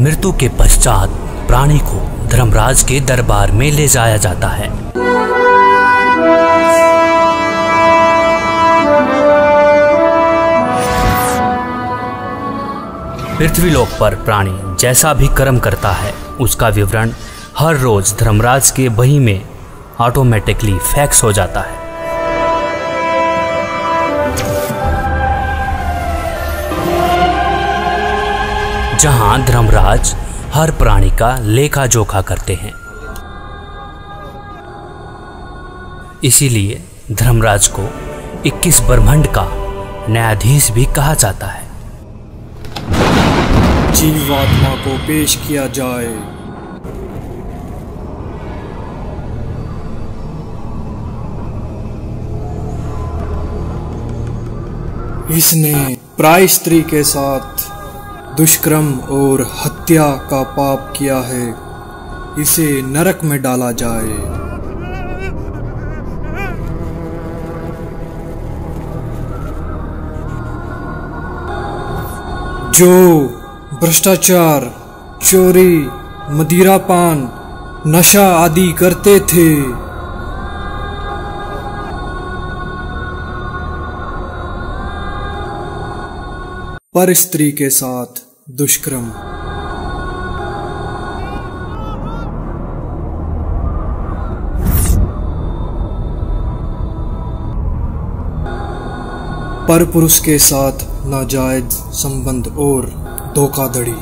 मृत्यु के पश्चात प्राणी को धर्मराज के दरबार में ले जाया जाता है। पृथ्वीलोक पर प्राणी जैसा भी कर्म करता है उसका विवरण हर रोज धर्मराज के बही में ऑटोमेटिकली फैक्स हो जाता है। जहां धर्मराज हर प्राणी का लेखा जोखा करते हैं। इसीलिए धर्मराज को 21 ब्रह्मांड का न्यायाधीश भी कहा जाता है। जीवात्मा को पेश किया जाए। इसने प्राय स्त्री के साथ दुष्कर्म और हत्या का पाप किया है, इसे नरक में डाला जाए। जो भ्रष्टाचार, चोरी, मदिरापान, नशा आदि करते थे, पर स्त्री के साथ दुष्कर्म। पर पुरुष के साथ नाजायज संबंध और धोखाधड़ी।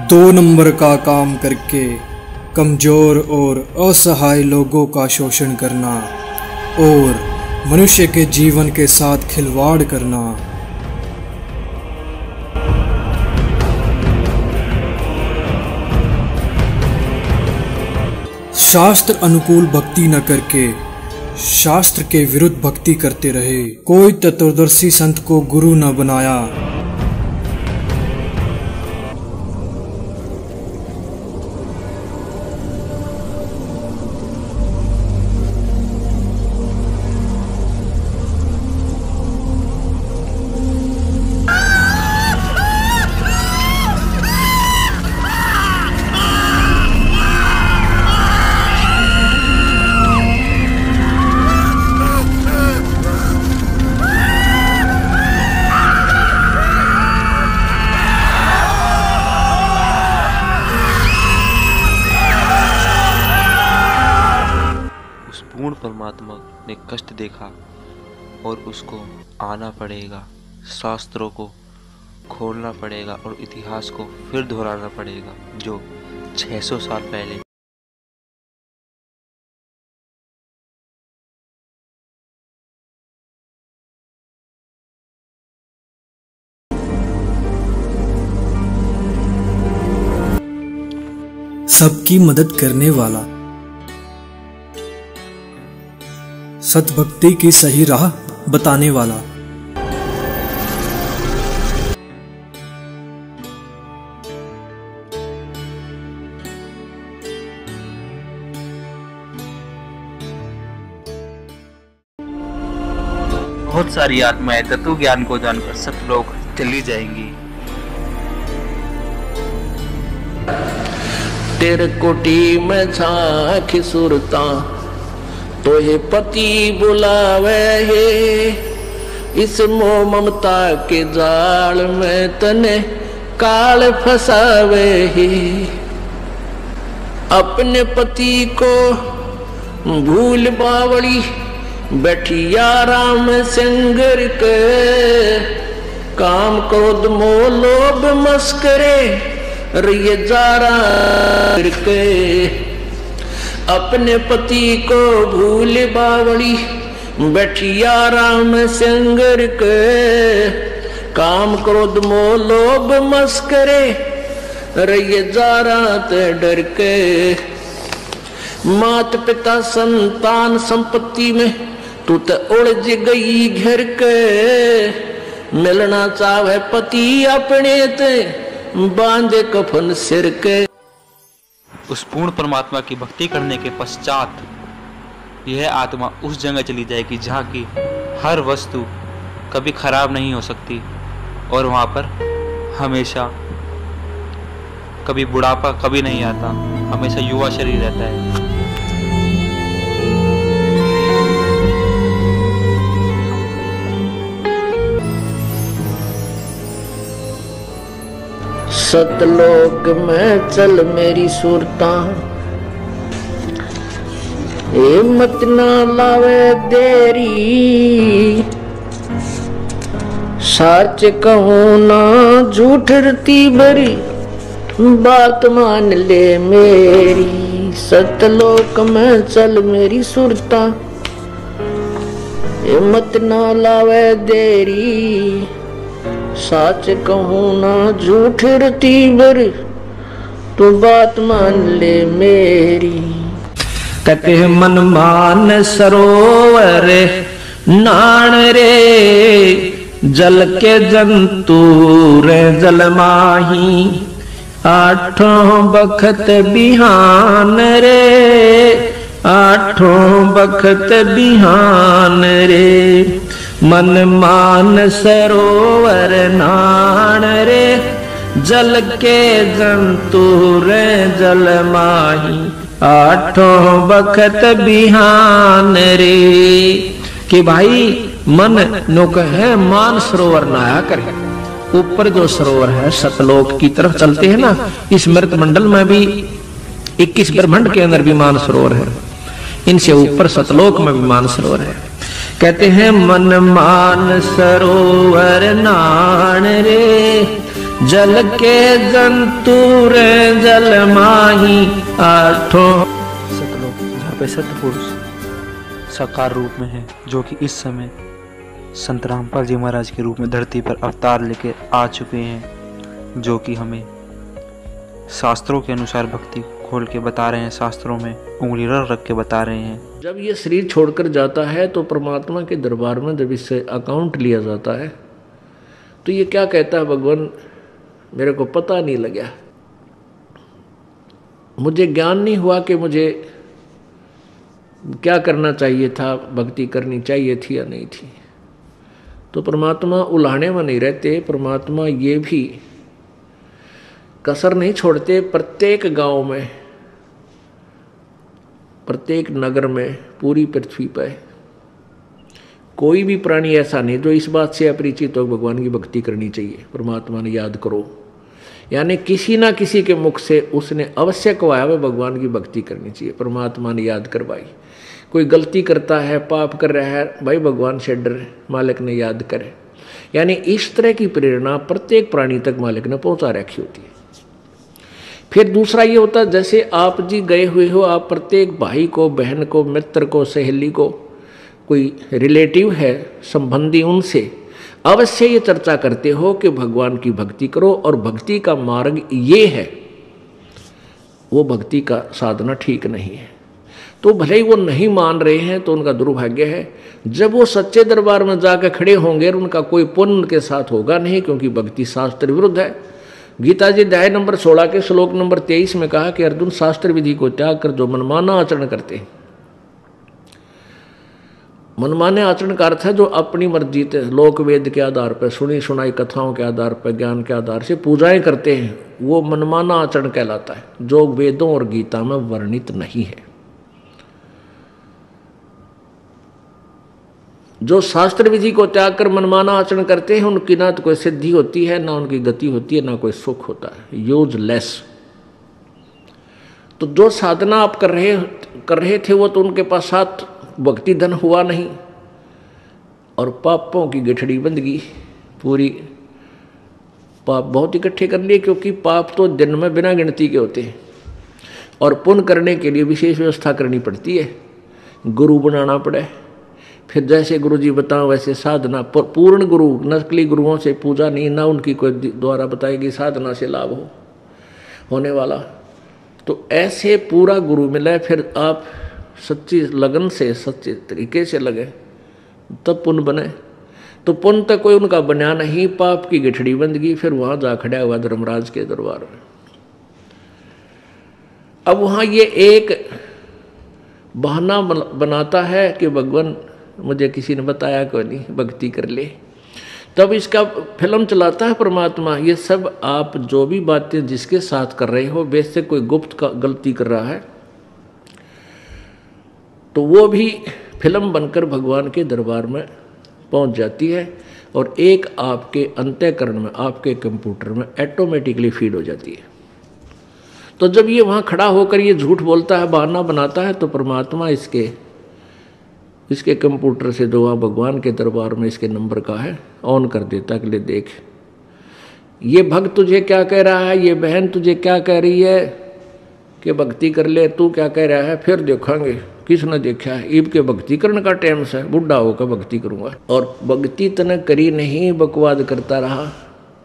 दो नंबर का काम करके कमजोर और असहाय लोगों का शोषण करना और मनुष्य के जीवन के साथ खिलवाड़ करना। शास्त्र अनुकूल भक्ति न करके शास्त्र के विरुद्ध भक्ति करते रहे। कोई तत्वदर्शी संत को गुरु न बनाया। परमात्मा ने कष्ट देखा और उसको आना पड़ेगा, शास्त्रों को खोलना पड़ेगा और इतिहास को फिर दोहराना पड़ेगा जो 600 साल पहले। सबकी मदद करने वाला, सतभक्ति की सही राह बताने वाला, बहुत सारी आत्माएं तत्व ज्ञान को जानकर सतलोक चली जाएंगी। तेरे कोटी में झांकी सुरता तो हे पति बुलावे है, इस मोह ममता के जाल में तने काल फसावे है। अपने पति को भूल बावड़ी बैठी आराम संगर के, काम क्रोध मोह लोभ मस्करे रिये जारा के। अपने पति को भूल बावड़ी बैठी आराम संगर के, काम क्रोध मोह लोभ मस्करे रहिए जारा ते डर के। मात पिता संतान संपत्ति में तू तो उलझ गई घर के, मिलना चाहे पति अपने ते बांधे कफन सिर के। उस पूर्ण परमात्मा की भक्ति करने के पश्चात यह आत्मा उस जगह चली जाएगी जहाँ की हर वस्तु कभी खराब नहीं हो सकती और वहाँ पर हमेशा कभी बुढ़ापा कभी नहीं आता, हमेशा युवा शरीर रहता है। सतलोक में चल मेरी सुरता, हिम्मत ना लावे देरी, सच कहूँ ना झूठ रती भरी, बात मान ले मेरी। सतलोक में चल मेरी सुरता, हिम्मत ना लावे देरी, सच कहूँ ना झूठ रती भरी, तू बात मान ले मेरी। कहते हैं मन मान सरोवर नाण रे, जल के जंतु रे जल माही, आठों बखत बिहान रे, आठों बखत बिहान रे। मन मान सरोवर नाण रे, जल के जंतु रे जल माही, आठों बखत बिहान रे। कि भाई मन नो कहे मान सरोवर नहाया करे। ऊपर जो सरोवर है सतलोक की तरफ चलते हैं ना, इस मृत मंडल में भी 21 ब्रह्मांड के अंदर भी मान सरोवर है, इनसे ऊपर सतलोक में भी मान सरोवर है। कहते हैं मन मान सरोवर नाण रे, जल के जंतु रे जल माही, आठों। सतलोक जहाँ पे सतपुरुष साकार रूप में है, जो कि इस समय संत रामपाल जी महाराज के रूप में धरती पर अवतार लेके आ चुके हैं, जो कि हमें शास्त्रों के अनुसार भक्ति खोल के बता रहे हैं, शास्त्रों में उंगली रख के बता रहे हैं। जब ये शरीर छोड़कर जाता है तो परमात्मा के दरबार में जब इससे अकाउंट लिया जाता है तो ये क्या कहता है, भगवान मेरे को पता नहीं लगा, मुझे ज्ञान नहीं हुआ कि मुझे क्या करना चाहिए था, भक्ति करनी चाहिए थी या नहीं थी। तो परमात्मा उलाहने में नहीं रहते, परमात्मा ये भी कसर नहीं छोड़ते। प्रत्येक गांव में, प्रत्येक नगर में, पूरी पृथ्वी पर कोई भी प्राणी ऐसा नहीं जो इस बात से अपरिचित हो भगवान की भक्ति करनी चाहिए, परमात्मा ने याद करो। यानी किसी ना किसी के मुख से उसने अवश्य कहवाया वह भगवान की भक्ति करनी चाहिए, परमात्मा ने याद करवाई। कोई गलती करता है, पाप कर रहा है, भाई भगवान से डर, मालिक ने याद करे। यानी इस तरह की प्रेरणा प्रत्येक प्राणी तक मालिक ने पहुंचा रखी होती है। फिर दूसरा ये होता है, जैसे आप जी गए हुए हो, आप प्रत्येक भाई को, बहन को, मित्र को, सहेली को, कोई रिलेटिव है, संबंधी, उनसे अवश्य ये चर्चा करते हो कि भगवान की भक्ति करो और भक्ति का मार्ग ये है, वो भक्ति का साधना ठीक नहीं है। तो भले ही वो नहीं मान रहे हैं तो उनका दुर्भाग्य है। जब वो सच्चे दरबार में जाकर खड़े होंगे उनका कोई पुण्य उनके साथ होगा नहीं, क्योंकि भक्ति शास्त्र विरुद्ध है। गीता जी अध्याय नंबर 16 के श्लोक नंबर 23 में कहा कि अर्जुन, शास्त्र विधि को त्याग कर जो मनमाना आचरण करते हैं, मनमाने आचरण का अर्थ है जो अपनी मर्जी से लोक वेद के आधार पर, सुनी सुनाई कथाओं के आधार पर, ज्ञान के आधार से पूजाएं करते हैं, वो मनमाना आचरण कहलाता है, जो वेदों और गीता में वर्णित नहीं है। जो शास्त्र विधि को त्याग कर मनमाना आचरण करते हैं उनकी ना तो कोई सिद्धि होती है, ना उनकी गति होती है, ना कोई सुख होता है, यूजलेस। तो जो साधना आप कर रहे थे वो तो उनके पास साथ भक्ति धन हुआ नहीं और पापों की गठड़ी बंध गई पूरी। पाप बहुत इकट्ठे कर लिए, क्योंकि पाप तो दिन में बिना गिनती के होते हैं और पुण्य करने के लिए विशेष व्यवस्था करनी पड़ती है, गुरु बनाना पड़े। फिर जैसे गुरु जी बताओ वैसे साधना, पूर्ण गुरु, नकली गुरुओं से पूजा नहीं, ना उनकी कोई द्वारा बताएगी साधना से लाभ होने वाला। तो ऐसे पूरा गुरु मिले, फिर आप सच्ची लगन से, सच्चे तरीके से लगे, तब पुण्य बने। तो पुण्य तक कोई उनका बना नहीं, पाप की गठड़ी बंद गई। फिर वहां जा खड़ा हुआ धर्मराज के दरबार में। अब वहां ये एक बहाना बनाता है कि भगवान मुझे किसी ने बताया कोई नहीं, भक्ति कर ले, तब इसका फिल्म चलाता है परमात्मा। ये सब आप जो भी बातें जिसके साथ कर रहे हो, वैसे कोई गुप्त का गलती कर रहा है तो वो भी फिल्म बनकर भगवान के दरबार में पहुंच जाती है और एक आपके अंतःकरण में, आपके कंप्यूटर में ऑटोमेटिकली फीड हो जाती है। तो जब ये वहाँ खड़ा होकर ये झूठ बोलता है, बहाना बनाता है, तो परमात्मा इसके कंप्यूटर से जो भगवान के दरबार में इसके नंबर का है ऑन कर देता कि ले देख, ये भक्त तुझे क्या कह रहा है, ये बहन तुझे क्या कह रही है कि भक्ति कर ले, तू क्या कह रहा है, फिर देखेंगे किसने देखा है। ईब के भक्ति करने का टाइम से, बुढ़ा होकर भक्ति करूंगा। और भक्ति तने करी नहीं, बकवाद करता रहा।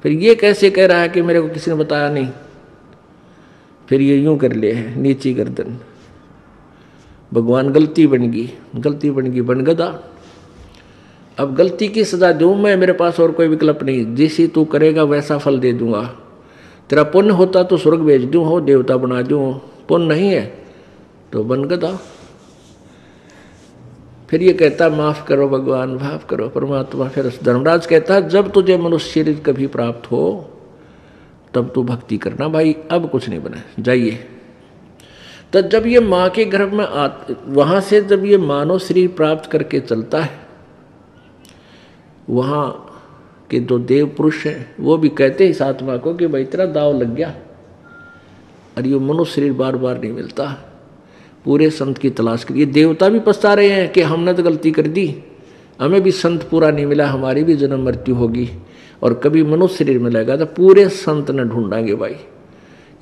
फिर ये कैसे कह रहा है कि मेरे को किसी ने बताया नहीं, फिर ये यूं कर ले है नीची गर्दन। भगवान गलती बन गई बन गदा। अब गलती की सजा दूं मैं, मेरे पास और कोई विकल्प नहीं। जैसी तू करेगा वैसा फल दे दूंगा। तेरा पुण्य होता तो स्वर्ग भेज दूं, हो देवता बना दूं, पुण्य नहीं है तो बन गदा। फिर ये कहता माफ करो भगवान, माफ करो परमात्मा। फिर धर्मराज कहता जब तुझे मनुष्य शरीर कभी प्राप्त हो तब तू भक्ति करना भाई, अब कुछ नहीं बना, जाइए। तो जब ये माँ के गर्भ में वहाँ से जब ये मानव शरीर प्राप्त करके चलता है, वहाँ के जो देव पुरुष हैं वो भी कहते हैं इस आत्मा को कि भाई तेरा दाव लग गया, और ये मनुष्य शरीर बार बार नहीं मिलता, पूरे संत की तलाश करिए। देवता भी पछता रहे हैं कि हमने तो गलती कर दी, हमें भी संत पूरा नहीं मिला, हमारी भी जन्म मृत्यु होगी, और कभी मनुष्य शरीर मिलेगा तो पूरे संत ने ढूंढाएंगे भाई।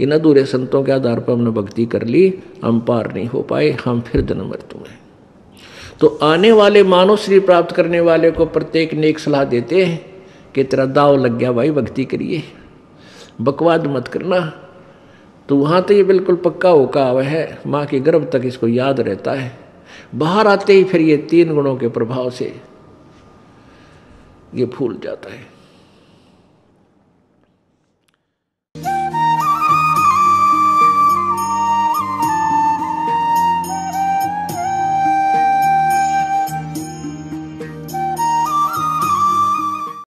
इन अधूरे संतों के आधार पर हमने भक्ति कर ली, हम पार नहीं हो पाए, हम फिर जन्म मृत्यु में। तो आने वाले मानव शरीर प्राप्त करने वाले को प्रत्येक ने एक सलाह देते हैं कि तेरा दाव लग गया भाई, भक्ति करिए, बकवाद मत करना। तो वहाँ तो ये बिल्कुल पक्का होका हुआ है, माँ के गर्भ तक इसको याद रहता है। बाहर आते ही फिर ये 3 गुणों के प्रभाव से ये भूल जाता है।